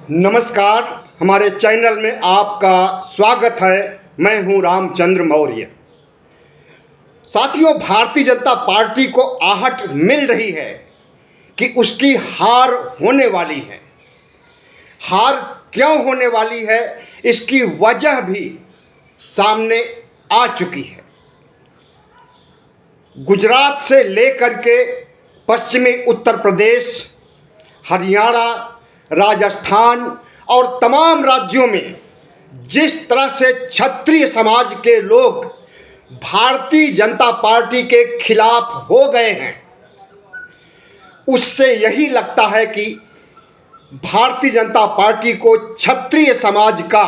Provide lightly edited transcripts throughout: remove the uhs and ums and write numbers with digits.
नमस्कार। हमारे चैनल में आपका स्वागत है। मैं हूं रामचंद्र मौर्य। साथियों, भारतीय जनता पार्टी को आहट मिल रही है कि उसकी हार होने वाली है। हार क्यों होने वाली है, इसकी वजह भी सामने आ चुकी है। गुजरात से लेकर के पश्चिमी उत्तर प्रदेश, हरियाणा, राजस्थान और तमाम राज्यों में जिस तरह से क्षत्रिय समाज के लोग भारतीय जनता पार्टी के खिलाफ हो गए हैं, उससे यही लगता है कि भारतीय जनता पार्टी को क्षत्रिय समाज का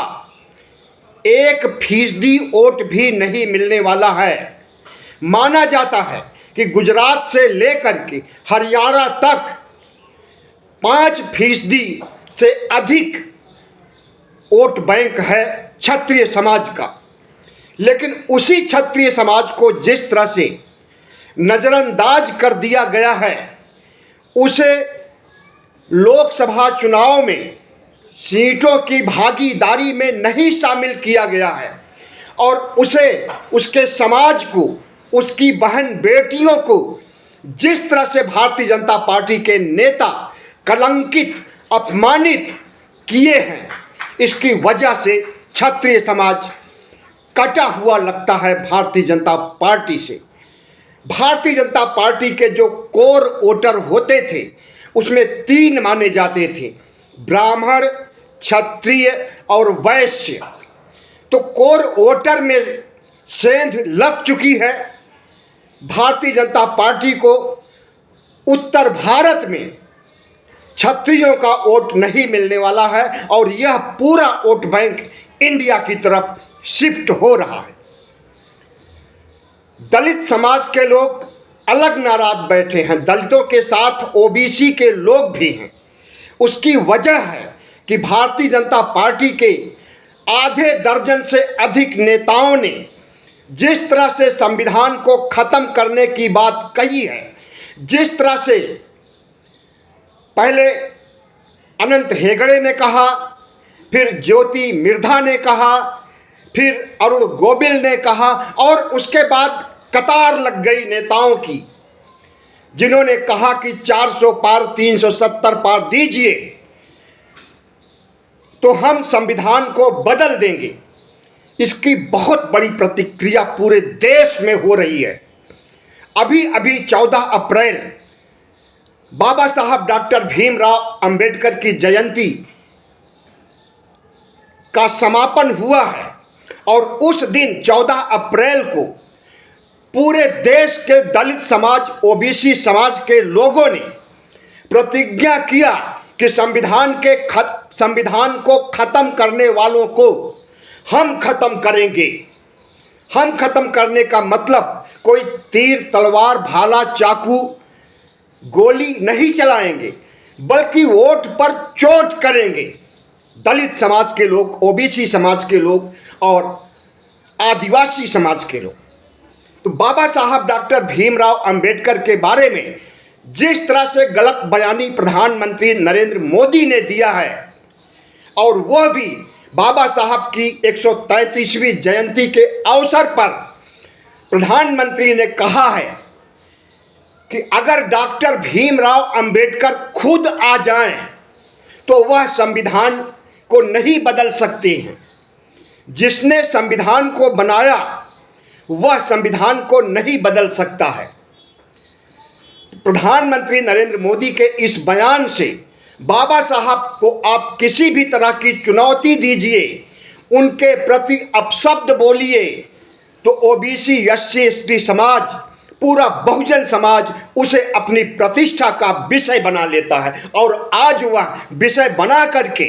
1% वोट भी नहीं मिलने वाला है। माना जाता है कि गुजरात से लेकर के हरियाणा तक 5% से अधिक वोट बैंक है क्षत्रिय समाज का। लेकिन उसी क्षत्रिय समाज को जिस तरह से नज़रअंदाज कर दिया गया है, उसे लोकसभा चुनाव में सीटों की भागीदारी में नहीं शामिल किया गया है और उसे, उसके समाज को, उसकी बहन बेटियों को जिस तरह से भारतीय जनता पार्टी के नेता कलंकित, अपमानित किए हैं, इसकी वजह से क्षत्रिय समाज कटा हुआ लगता है भारतीय जनता पार्टी से। भारतीय जनता पार्टी के जो कोर वोटर होते थे उसमें 3 माने जाते थे: ब्राह्मण, क्षत्रिय और वैश्य। तो कोर वोटर में सेंध लग चुकी है। भारतीय जनता पार्टी को उत्तर भारत में क्षत्रियों का वोट नहीं मिलने वाला है और यह पूरा वोट बैंक इंडिया की तरफ शिफ्ट हो रहा है। दलित समाज के लोग अलग नाराज बैठे हैं, दलितों के साथ ओबीसी के लोग भी हैं। उसकी वजह है कि भारतीय जनता पार्टी के आधे दर्जन से अधिक नेताओं ने जिस तरह से संविधान को ख़त्म करने की बात कही है, जिस तरह से पहले अनंत हेगड़े ने कहा, फिर ज्योति मिर्धा ने कहा, फिर अरुण गोविल ने कहा और उसके बाद कतार लग गई नेताओं की, जिन्होंने कहा कि 400 पार, 370 पार दीजिए तो हम संविधान को बदल देंगे। इसकी बहुत बड़ी प्रतिक्रिया पूरे देश में हो रही है। अभी अभी 14 अप्रैल बाबा साहब डॉक्टर भीमराव अंबेडकर की जयंती का समापन हुआ है और उस दिन 14 अप्रैल को पूरे देश के दलित समाज, ओबीसी समाज के लोगों ने प्रतिज्ञा किया कि संविधान को ख़त्म करने वालों को हम ख़त्म करेंगे। हम ख़त्म करने का मतलब कोई तीर, तलवार, भाला, चाकू, गोली नहीं चलाएंगे, बल्कि वोट पर चोट करेंगे। दलित समाज के लोग, ओबीसी समाज के लोग और आदिवासी समाज के लोग। तो बाबा साहब डॉक्टर भीमराव अंबेडकर के बारे में जिस तरह से गलत बयानी प्रधानमंत्री नरेंद्र मोदी ने दिया है, और वह भी बाबा साहब की 133वीं जयंती के अवसर पर प्रधानमंत्री ने कहा है कि अगर डॉक्टर भीमराव अंबेडकर खुद आ जाएं तो वह संविधान को नहीं बदल सकते हैं। जिसने संविधान को बनाया वह संविधान को नहीं बदल सकता है। प्रधानमंत्री नरेंद्र मोदी के इस बयान से बाबा साहब को आप किसी भी तरह की चुनौती दीजिए, उनके प्रति अपशब्द बोलिए, तो ओबीसी, एससी, एसटी समाज, पूरा बहुजन समाज उसे अपनी प्रतिष्ठा का विषय बना लेता है। और आज वह विषय बना करके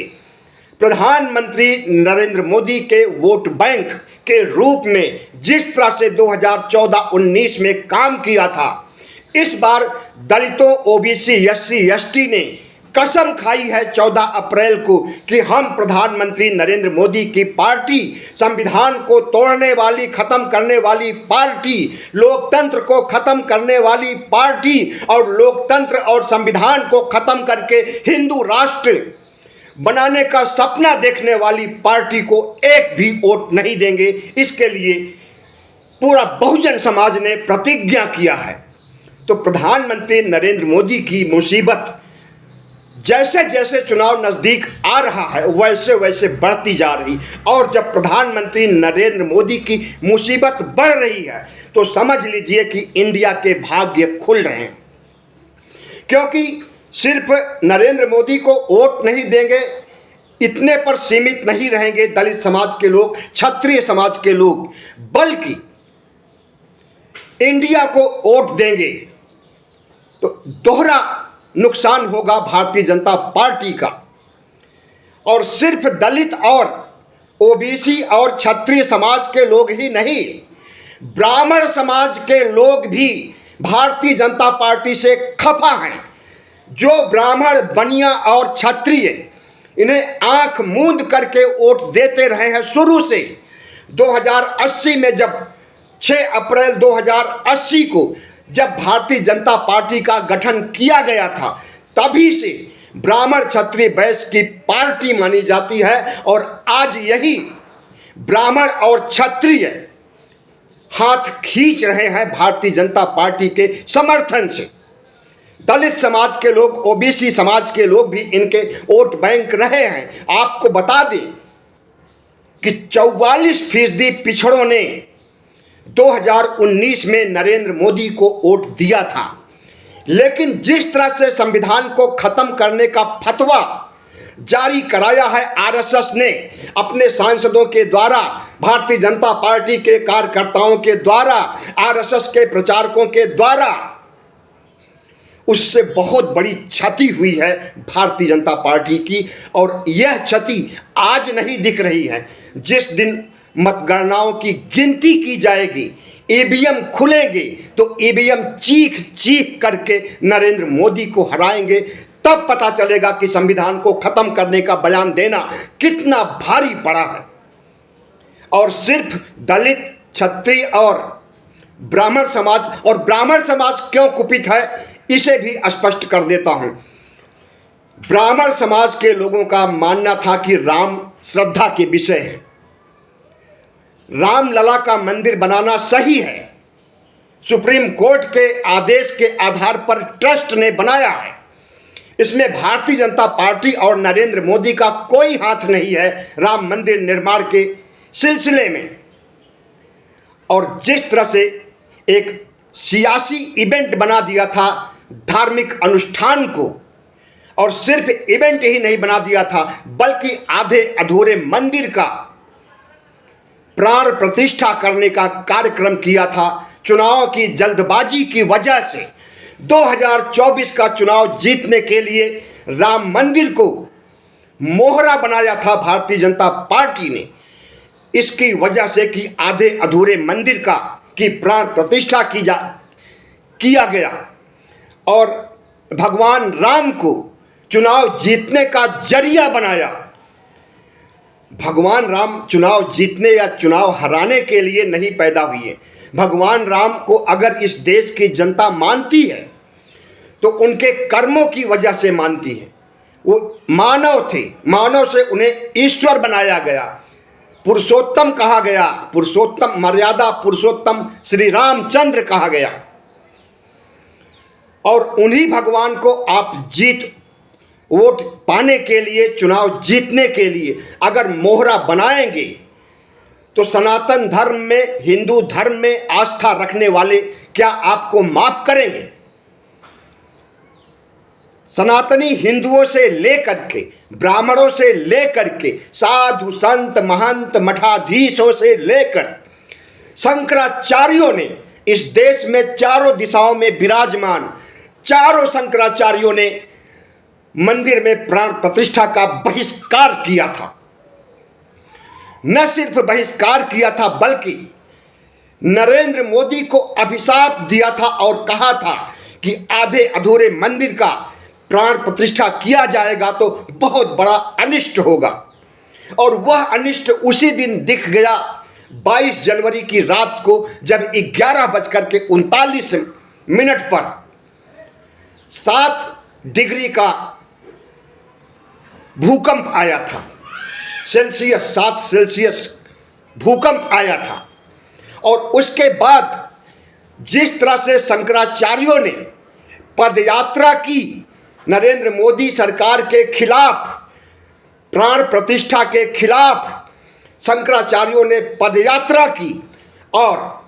प्रधानमंत्री नरेंद्र मोदी के वोट बैंक के रूप में जिस तरह से 2014-19 में काम किया था, इस बार दलितों, ओबीसी, एससी, एसटी ने कसम खाई है 14 अप्रैल को कि हम प्रधानमंत्री नरेंद्र मोदी की पार्टी, संविधान को तोड़ने वाली, खत्म करने वाली पार्टी, लोकतंत्र को खत्म करने वाली पार्टी और लोकतंत्र और संविधान को खत्म करके हिंदू राष्ट्र बनाने का सपना देखने वाली पार्टी को एक भी वोट नहीं देंगे। इसके लिए पूरा बहुजन समाज ने प्रतिज्ञा किया है। तो प्रधानमंत्री नरेंद्र मोदी की मुसीबत जैसे जैसे चुनाव नज़दीक आ रहा है वैसे वैसे बढ़ती जा रही, और जब प्रधानमंत्री नरेंद्र मोदी की मुसीबत बढ़ रही है तो समझ लीजिए कि इंडिया के भाग्य खुल रहे हैं। क्योंकि सिर्फ नरेंद्र मोदी को वोट नहीं देंगे इतने पर सीमित नहीं रहेंगे दलित समाज के लोग, क्षत्रिय समाज के लोग, बल्कि इंडिया को वोट देंगे तो दोहरा नुकसान होगा भारतीय जनता पार्टी का। और सिर्फ दलित और ओबीसी और क्षत्रिय समाज के लोग ही नहीं, ब्राह्मण समाज के लोग भी भारतीय जनता पार्टी से खफा हैं। जो ब्राह्मण, बनिया और क्षत्रिय इन्हें आंख मूंद करके वोट देते रहे हैं शुरू से। 2080 में जब 6 अप्रैल 2080 को जब भारतीय जनता पार्टी का गठन किया गया था, तभी से ब्राह्मण क्षत्रिय वैश्य की पार्टी मानी जाती है। और आज यही ब्राह्मण और क्षत्रिय हाथ खींच रहे हैं भारतीय जनता पार्टी के समर्थन से। दलित समाज के लोग, ओबीसी समाज के लोग भी इनके वोट बैंक रहे हैं। आपको बता दें कि 44% पिछड़ों ने 2019 में नरेंद्र मोदी को वोट दिया था। लेकिन जिस तरह से संविधान को खत्म करने का फतवा जारी कराया है आरएसएस ने अपने सांसदों के द्वारा, भारतीय जनता पार्टी के कार्यकर्ताओं के द्वारा, आरएसएस के प्रचारकों के द्वारा, उससे बहुत बड़ी क्षति हुई है भारतीय जनता पार्टी की। और यह क्षति आज नहीं दिख रही है। जिस दिन मतगणनाओं की गिनती की जाएगी, ईवीएम खुलेंगे तो ईवीएम चीख चीख करके नरेंद्र मोदी को हराएंगे, तब पता चलेगा कि संविधान को खत्म करने का बयान देना कितना भारी पड़ा है। और सिर्फ दलित, क्षत्रिय और ब्राह्मण समाज क्यों कुपित है इसे भी स्पष्ट कर देता हूं। ब्राह्मण समाज के लोगों का मानना था कि राम श्रद्धा के विषय है, रामलला का मंदिर बनाना सही है, सुप्रीम कोर्ट के आदेश के आधार पर ट्रस्ट ने बनाया है, इसमें भारतीय जनता पार्टी और नरेंद्र मोदी का कोई हाथ नहीं है राम मंदिर निर्माण के सिलसिले में। और जिस तरह से एक सियासी इवेंट बना दिया था धार्मिक अनुष्ठान को, और सिर्फ इवेंट ही नहीं बना दिया था बल्कि आधे अधूरे मंदिर का प्राण प्रतिष्ठा करने का कार्यक्रम किया था। चुनाव की जल्दबाजी की वजह से 2024 का चुनाव जीतने के लिए राम मंदिर को मोहरा बनाया था भारतीय जनता पार्टी ने। इसकी वजह से कि आधे अधूरे मंदिर की प्राण प्रतिष्ठा किया गया और भगवान राम को चुनाव जीतने का जरिया बनाया। भगवान राम चुनाव जीतने या चुनाव हराने के लिए नहीं पैदा हुए। भगवान राम को अगर इस देश की जनता मानती है तो उनके कर्मों की वजह से मानती है। वो मानव थे, मानव से उन्हें ईश्वर बनाया गया, पुरुषोत्तम कहा गया, पुरुषोत्तम मर्यादा पुरुषोत्तम श्री रामचंद्र कहा गया। और उन्हीं भगवान को आप वोट पाने के लिए, चुनाव जीतने के लिए अगर मोहरा बनाएंगे तो सनातन धर्म में, हिंदू धर्म में आस्था रखने वाले क्या आपको माफ करेंगे? सनातनी हिंदुओं से लेकर के, ब्राह्मणों से लेकर के, साधु संत महंत मठाधीशों से लेकर शंकराचार्यों ने इस देश में चारों दिशाओं में विराजमान चारों शंकराचार्यों ने मंदिर में प्राण प्रतिष्ठा का बहिष्कार किया था। न सिर्फ बहिष्कार किया था बल्कि नरेंद्र मोदी को अभिशाप दिया था और कहा था कि आधे अधूरे मंदिर का प्राण प्रतिष्ठा किया जाएगा तो बहुत बड़ा अनिष्ट होगा। और वह अनिष्ट उसी दिन दिख गया 22 जनवरी की रात को, जब 11:39 पर 7 डिग्री का भूकंप आया था, सेल्सियस 7 सेल्सियस भूकंप आया था। और उसके बाद जिस तरह से शंकराचार्यों ने पदयात्रा की नरेंद्र मोदी सरकार के खिलाफ, प्राण प्रतिष्ठा के खिलाफ शंकराचार्यों ने पदयात्रा की, और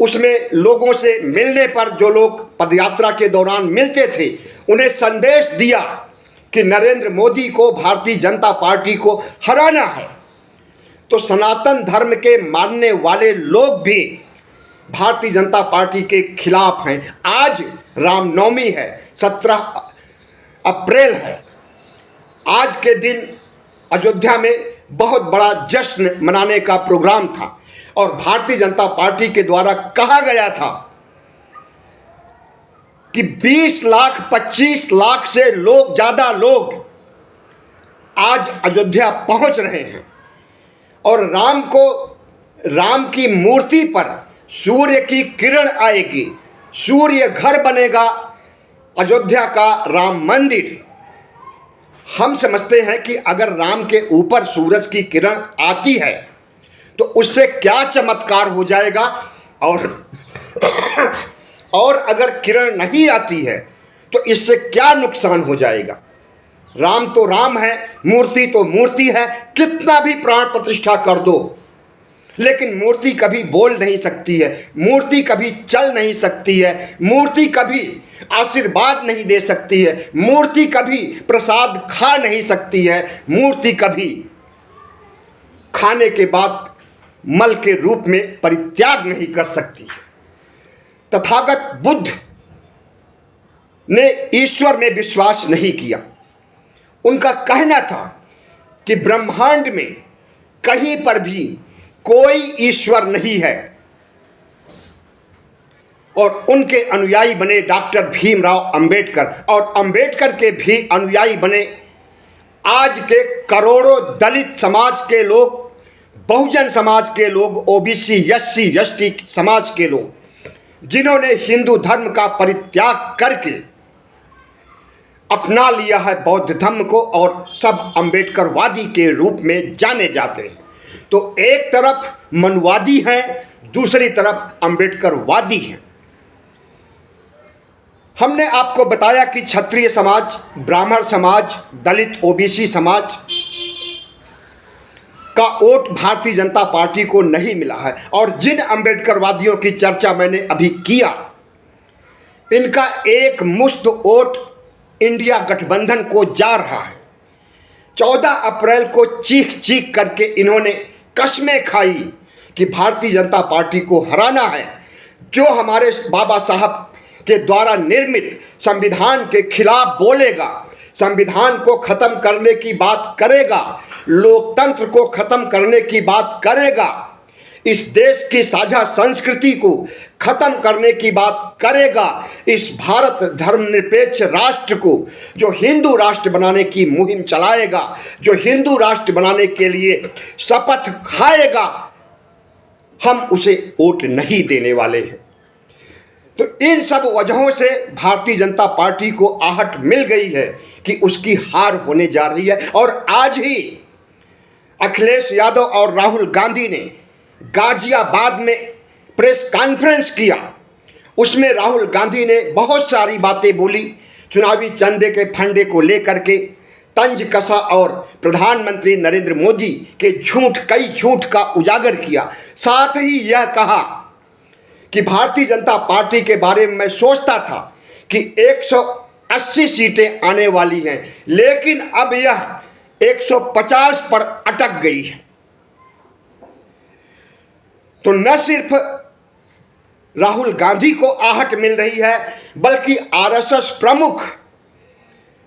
उसमें लोगों से मिलने पर, जो लोग पदयात्रा के दौरान मिलते थे, उन्हें संदेश दिया कि नरेंद्र मोदी को, भारतीय जनता पार्टी को हराना है। तो सनातन धर्म के मानने वाले लोग भी भारतीय जनता पार्टी के खिलाफ हैं। आज रामनवमी है, 17 अप्रैल है। आज के दिन अयोध्या में बहुत बड़ा जश्न मनाने का प्रोग्राम था, और भारतीय जनता पार्टी के द्वारा कहा गया था कि 20 लाख 25 लाख से ज़्यादा लोग आज अयोध्या पहुंच रहे हैं, और राम की मूर्ति पर सूर्य की किरण आएगी, सूर्य घर बनेगा, अयोध्या का राम मंदिर। हम समझते हैं कि अगर राम के ऊपर सूरज की किरण आती है तो उससे क्या चमत्कार हो जाएगा, और अगर किरण नहीं आती है तो इससे क्या नुकसान हो जाएगा। राम तो राम है, मूर्ति तो मूर्ति है, कितना भी प्राण प्रतिष्ठा कर दो, लेकिन मूर्ति कभी बोल नहीं सकती है, मूर्ति कभी चल नहीं सकती है, मूर्ति कभी आशीर्वाद नहीं दे सकती है, मूर्ति कभी प्रसाद खा नहीं सकती है, मूर्ति कभी खाने के बाद मल के रूप में परित्याग नहीं कर सकती है। तथागत बुद्ध ने ईश्वर में विश्वास नहीं किया। उनका कहना था कि ब्रह्मांड में कहीं पर भी कोई ईश्वर नहीं है, और उनके अनुयायी बने डॉक्टर भीमराव अंबेडकर, और अंबेडकर के भी अनुयायी बने आज के करोड़ों दलित समाज के लोग, बहुजन समाज के लोग, ओबीसी एससी एसटी समाज के लोग, जिन्होंने हिंदू धर्म का परित्याग करके अपना लिया है बौद्ध धर्म को, और सब अंबेडकरवादी के रूप में जाने जाते हैं। तो एक तरफ मनुवादी हैं, दूसरी तरफ अंबेडकरवादी हैं। हमने आपको बताया कि क्षत्रिय समाज, ब्राह्मण समाज, दलित ओबीसी समाज का वोट भारतीय जनता पार्टी को नहीं मिला है, और जिन अंबेडकरवादियों की चर्चा मैंने अभी किया, इनका एक मुश्त वोट इंडिया गठबंधन को जा रहा है। 14 अप्रैल को चीख चीख करके इन्होंने कसमें खाई कि भारतीय जनता पार्टी को हराना है। जो हमारे बाबा साहब के द्वारा निर्मित संविधान के खिलाफ बोलेगा, संविधान को खत्म करने की बात करेगा, लोकतंत्र को खत्म करने की बात करेगा, इस देश की साझा संस्कृति को खत्म करने की बात करेगा, इस भारत धर्मनिरपेक्ष राष्ट्र को जो हिंदू राष्ट्र बनाने की मुहिम चलाएगा, जो हिंदू राष्ट्र बनाने के लिए शपथ खाएगा, हम उसे वोट नहीं देने वाले हैं। तो इन सब वजहों से भारतीय जनता पार्टी को आहट मिल गई है कि उसकी हार होने जा रही है। और आज ही अखिलेश यादव और राहुल गांधी ने गाजियाबाद में प्रेस कॉन्फ्रेंस किया। उसमें राहुल गांधी ने बहुत सारी बातें बोली, चुनावी चंदे के फंडे को लेकर के तंज कसा और प्रधानमंत्री नरेंद्र मोदी के कई झूठ का उजागर किया। साथ ही यह कहा कि भारतीय जनता पार्टी के बारे में मैं सोचता था कि 180 सीटें आने वाली हैं, लेकिन अब यह 150 पर अटक गई है। तो न सिर्फ राहुल गांधी को आहट मिल रही है, बल्कि आरएसएस प्रमुख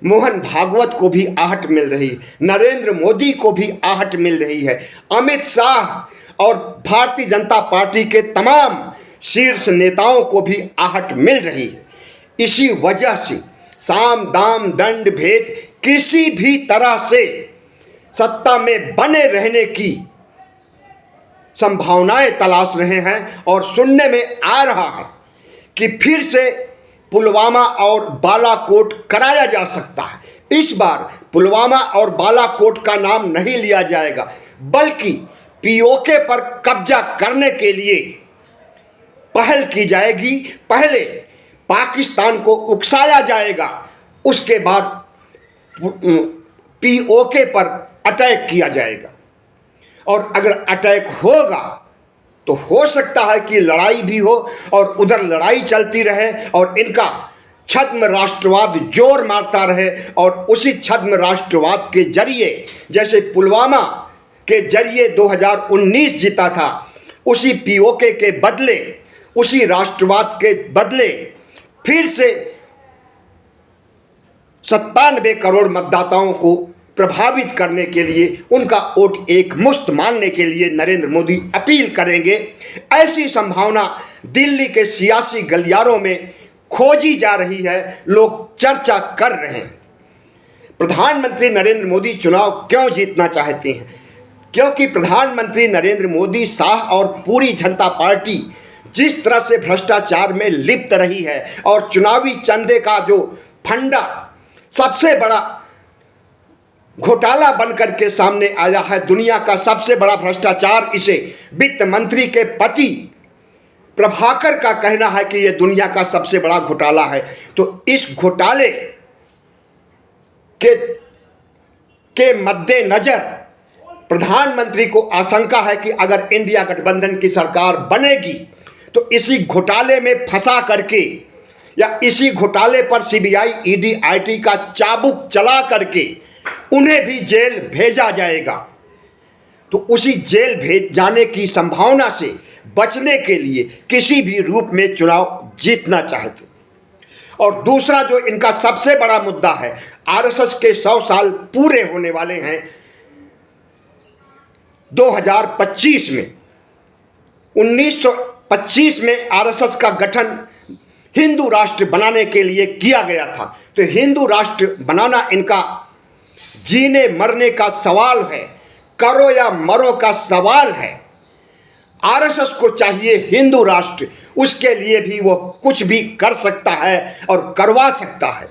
मोहन भागवत को भी आहट मिल रही है, नरेंद्र मोदी को भी आहट मिल रही है, अमित शाह और भारतीय जनता पार्टी के तमाम शीर्ष नेताओं को भी आहट मिल रही है। इसी वजह से साम दाम दंड भेद किसी भी तरह से सत्ता में बने रहने की संभावनाएं तलाश रहे हैं। और सुनने में आ रहा है कि फिर से पुलवामा और बालाकोट कराया जा सकता है। इस बार पुलवामा और बालाकोट का नाम नहीं लिया जाएगा, बल्कि पीओके पर कब्जा करने के लिए पहल की जाएगी। पहले पाकिस्तान को उकसाया जाएगा, उसके बाद पीओके पर अटैक किया जाएगा। और अगर अटैक होगा तो हो सकता है कि लड़ाई भी हो और उधर लड़ाई चलती रहे और इनका छद्म राष्ट्रवाद जोर मारता रहे, और उसी छद्म राष्ट्रवाद के जरिए, जैसे पुलवामा के जरिए 2019 जीता था, उसी पीओके के बदले, उसी राष्ट्रवाद के बदले फिर से 97 करोड़ मतदाताओं को प्रभावित करने के लिए, उनका वोट एक मुश्त मांगने के लिए नरेंद्र मोदी अपील करेंगे। ऐसी संभावना दिल्ली के सियासी गलियारों में खोजी जा रही है, लोग चर्चा कर रहे हैं। प्रधानमंत्री नरेंद्र मोदी चुनाव क्यों जीतना चाहते हैं? क्योंकि प्रधानमंत्री नरेंद्र मोदी, शाह और पूरी जनता पार्टी जिस तरह से भ्रष्टाचार में लिप्त रही है और चुनावी चंदे का जो फंडा सबसे बड़ा घोटाला बनकर के सामने आया है, दुनिया का सबसे बड़ा भ्रष्टाचार, इसे वित्त मंत्री के पति प्रभाकर का कहना है कि यह दुनिया का सबसे बड़ा घोटाला है। तो इस घोटाले के मद्देनजर प्रधानमंत्री को आशंका है कि अगर इंडिया गठबंधन की सरकार बनेगी तो इसी घोटाले में फंसा करके या इसी घोटाले पर सीबीआई, ईडी, आईटी का चाबुक चला करके उन्हें भी जेल भेजा जाएगा। तो उसी जेल भेज जाने की संभावना से बचने के लिए किसी भी रूप में चुनाव जीतना चाहते। और दूसरा जो इनका सबसे बड़ा मुद्दा है, आरएसएस के 100 साल पूरे होने वाले हैं 2025 में। 1925 में आरएसएस का गठन हिंदू राष्ट्र बनाने के लिए किया गया था। तो हिंदू राष्ट्र बनाना इनका जीने मरने का सवाल है, करो या मरो का सवाल है। आरएसएस को चाहिए हिंदू राष्ट्र, उसके लिए भी वो कुछ भी कर सकता है और करवा सकता है,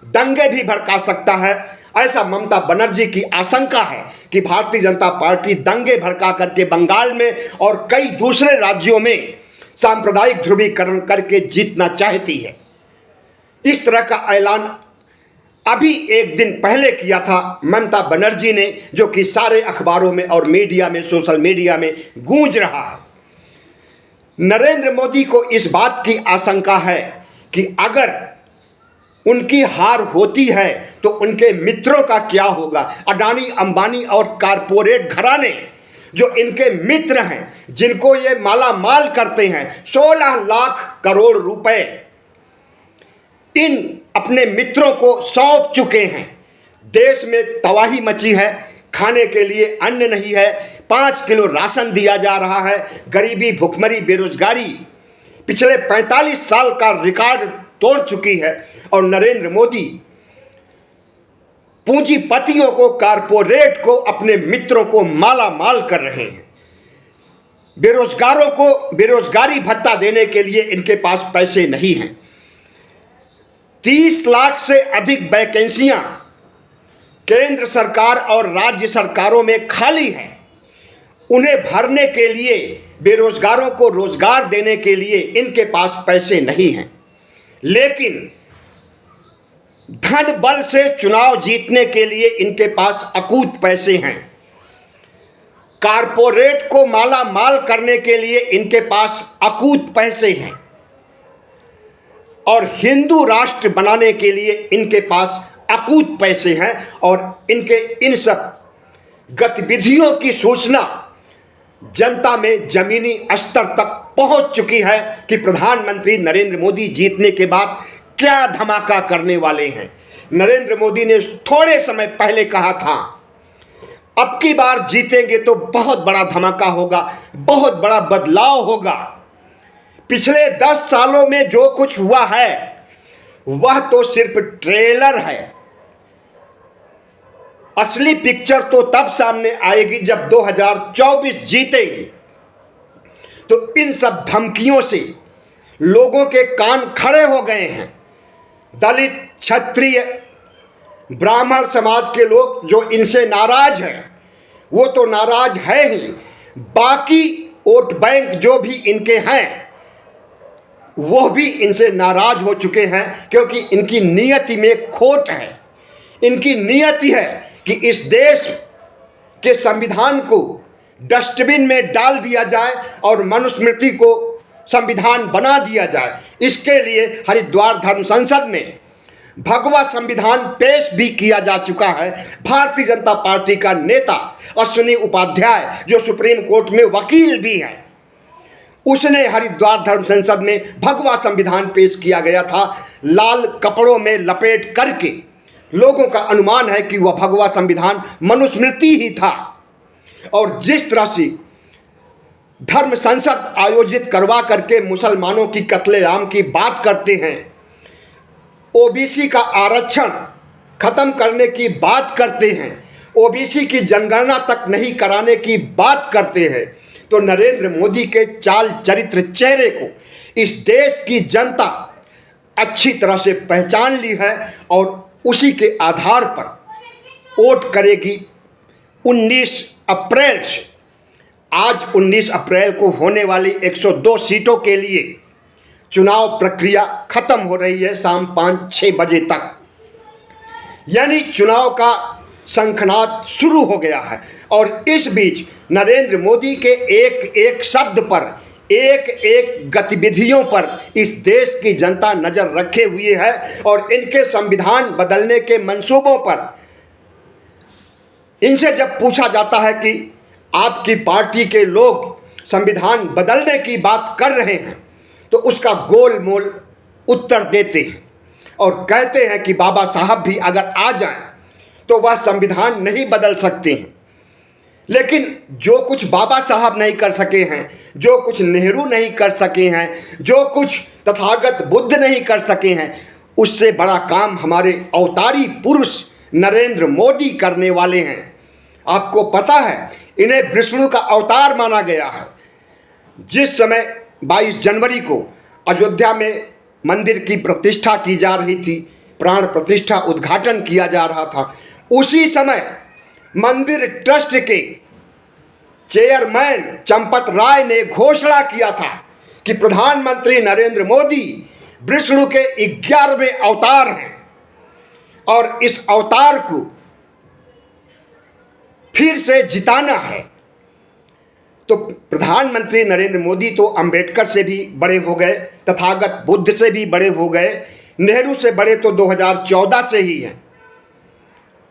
दंगे भी भड़का सकता है। ऐसा ममता बनर्जी की आशंका है कि भारतीय जनता पार्टी दंगे भड़का करके बंगाल में और कई दूसरे राज्यों में सांप्रदायिक ध्रुवीकरण करके जीतना चाहती है। इस तरह का ऐलान अभी एक दिन पहले किया था ममता बनर्जी ने, जो कि सारे अखबारों में और मीडिया में, सोशल मीडिया में गूंज रहा है। नरेंद्र मोदी को इस बात की आशंका है कि अगर उनकी हार होती है तो उनके मित्रों का क्या होगा। अडानी, अंबानी और कारपोरेट घराने जो इनके मित्र हैं, जिनको ये माला माल करते हैं, 16 लाख करोड़ रुपए इन अपने मित्रों को सौंप चुके हैं। देश में तबाही मची है, खाने के लिए अन्न नहीं है, 5 किलो राशन दिया जा रहा है। गरीबी, भुखमरी, बेरोजगारी पिछले 45 साल का रिकॉर्ड तोड़ चुकी है। और नरेंद्र मोदी पूंजीपतियों को, कारपोरेट को, अपने मित्रों को माला माल कर रहे हैं। बेरोजगारों को बेरोजगारी भत्ता देने के लिए इनके पास पैसे नहीं हैं। 30 लाख से अधिक वैकेंसियां केंद्र सरकार और राज्य सरकारों में खाली हैं। उन्हें भरने के लिए, बेरोजगारों को रोजगार देने के लिए इनके पास पैसे नहीं हैं। लेकिन धन बल से चुनाव जीतने के लिए इनके पास अकूत पैसे हैं। कारपोरेट को माला माल करने के लिए इनके पास अकूत पैसे हैं। और हिंदू राष्ट्र बनाने के लिए इनके पास अकूत पैसे हैं। और इनके इन सब गतिविधियों की सूचना जनता में जमीनी स्तर तक पहुंच चुकी है कि प्रधानमंत्री नरेंद्र मोदी जीतने के बाद क्या धमाका करने वाले हैं। नरेंद्र मोदी ने थोड़े समय पहले कहा था, अब की बार जीतेंगे तो बहुत बड़ा धमाका होगा, बहुत बड़ा बदलाव होगा। पिछले 10 सालों में जो कुछ हुआ है वह तो सिर्फ ट्रेलर है। असली पिक्चर तो तब सामने आएगी जब 2024 जीतेगी। तो इन सब धमकियों से लोगों के कान खड़े हो गए हैं। दलित, क्षत्रिय, ब्राह्मण समाज के लोग जो इनसे नाराज हैं वो तो नाराज है ही, बाकी वोट बैंक जो भी इनके हैं वो भी इनसे नाराज हो चुके हैं, क्योंकि इनकी नियति में खोट है। इनकी नियति है कि इस देश के संविधान को डस्टबिन में डाल दिया जाए और मनुस्मृति को संविधान बना दिया जाए। इसके लिए हरिद्वार धर्म संसद में भगवा संविधान पेश भी किया जा चुका है। भारतीय जनता पार्टी का नेता अश्विनी उपाध्याय जो सुप्रीम कोर्ट में वकील भी है, उसने हरिद्वार धर्म संसद में भगवा संविधान पेश किया गया था, लाल कपड़ों में लपेट करके। लोगों का अनुमान है कि वह भगवा संविधान मनुस्मृति ही था। और जिस तरह से धर्म संसद आयोजित करवा करके मुसलमानों की कत्लेआम की बात करते हैं, ओबीसी का आरक्षण खत्म करने की बात करते हैं, ओबीसी की जनगणना तक नहीं कराने की बात करते हैं, तो नरेंद्र मोदी के चाल चरित्र चेहरे को इस देश की जनता अच्छी तरह से पहचान ली है और उसी के आधार पर वोट करेगी 19 अप्रैल से। आज 19 अप्रैल को होने वाली 102 सीटों के लिए चुनाव प्रक्रिया खत्म हो रही है शाम 5-6 बजे तक, यानी चुनाव का शंखनाद शुरू हो गया है। और इस बीच नरेंद्र मोदी के एक एक शब्द पर, एक एक गतिविधियों पर इस देश की जनता नज़र रखे हुए है और इनके संविधान बदलने के मंसूबों पर इनसे जब पूछा जाता है कि आपकी पार्टी के लोग संविधान बदलने की बात कर रहे हैं, तो उसका गोल मोल उत्तर देते हैं और कहते हैं कि बाबा साहब भी अगर आ जाएं तो वह संविधान नहीं बदल सकते हैं। लेकिन जो कुछ बाबा साहब नहीं कर सके हैं, जो कुछ नेहरू नहीं कर सके हैं, जो कुछ तथागत बुद्ध नहीं कर सके हैं, उससे बड़ा काम हमारे अवतारी पुरुष नरेंद्र मोदी करने वाले हैं। आपको पता है इन्हें विष्णु का अवतार माना गया है। जिस समय 22 जनवरी को अयोध्या में मंदिर की प्रतिष्ठा की जा रही थी, प्राण प्रतिष्ठा उद्घाटन किया जा रहा था, उसी समय मंदिर ट्रस्ट के चेयरमैन चंपत राय ने घोषणा किया था कि प्रधानमंत्री नरेंद्र मोदी विष्णु के 11वें अवतार हैं और इस अवतार को फिर से जिताना है। तो प्रधानमंत्री नरेंद्र मोदी तो अंबेडकर से भी बड़े हो गए, तथागत बुद्ध से भी बड़े हो गए, नेहरू से बड़े तो 2014 से ही हैं।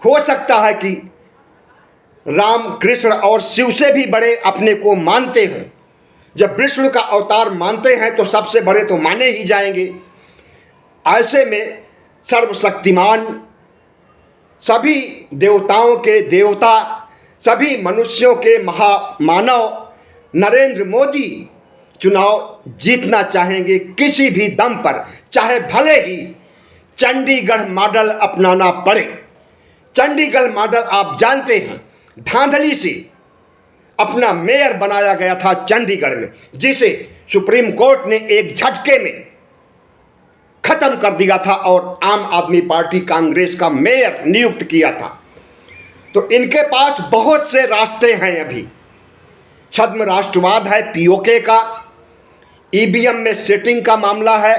हो सकता है कि राम, कृष्ण और शिव से भी बड़े अपने को मानते हैं। जब विष्णु का अवतार मानते हैं तो सबसे बड़े तो माने ही जाएंगे। ऐसे में सर्वशक्तिमान, सभी देवताओं के देवता, सभी मनुष्यों के महामानव नरेंद्र मोदी चुनाव जीतना चाहेंगे किसी भी दम पर, चाहे भले ही चंडीगढ़ मॉडल अपनाना पड़े। चंडीगढ़ मॉडल आप जानते हैं, धांधली से अपना मेयर बनाया गया था चंडीगढ़ में, जिसे सुप्रीम कोर्ट ने एक झटके में खत्म कर दिया था और आम आदमी पार्टी कांग्रेस का मेयर नियुक्त किया था। तो इनके पास बहुत से रास्ते हैं। अभी छद्म राष्ट्रवाद है पीओके का, ईवीएम में सेटिंग का मामला है,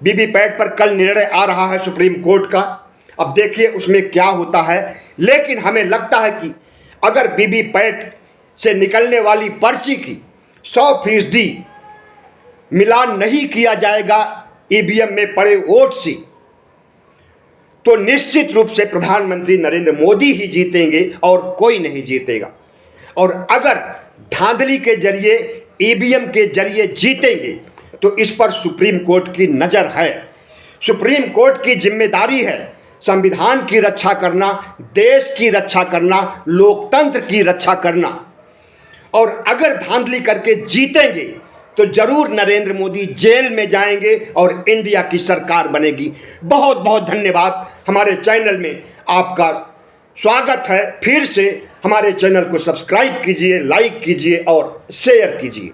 वीवीपैट पर कल निर्णय आ रहा है सुप्रीम कोर्ट का। अब देखिए उसमें क्या होता है। लेकिन हमें लगता है कि अगर वीवीपैट से निकलने वाली पर्ची की 100% मिलान नहीं किया जाएगा ईवीएम में पड़े वोट से, तो निश्चित रूप से प्रधानमंत्री नरेंद्र मोदी ही जीतेंगे और कोई नहीं जीतेगा। और अगर धांधली के जरिए, ईवीएम के जरिए जीतेंगे तो इस पर सुप्रीम कोर्ट की नज़र है। सुप्रीम कोर्ट की जिम्मेदारी है संविधान की रक्षा करना, देश की रक्षा करना, लोकतंत्र की रक्षा करना। और अगर धांधली करके जीतेंगे तो जरूर नरेंद्र मोदी जेल में जाएंगे और इंडिया की सरकार बनेगी। बहुत बहुत धन्यवाद। हमारे चैनल में आपका स्वागत है। फिर से हमारे चैनल को सब्सक्राइब कीजिए, लाइक कीजिए और शेयर कीजिए।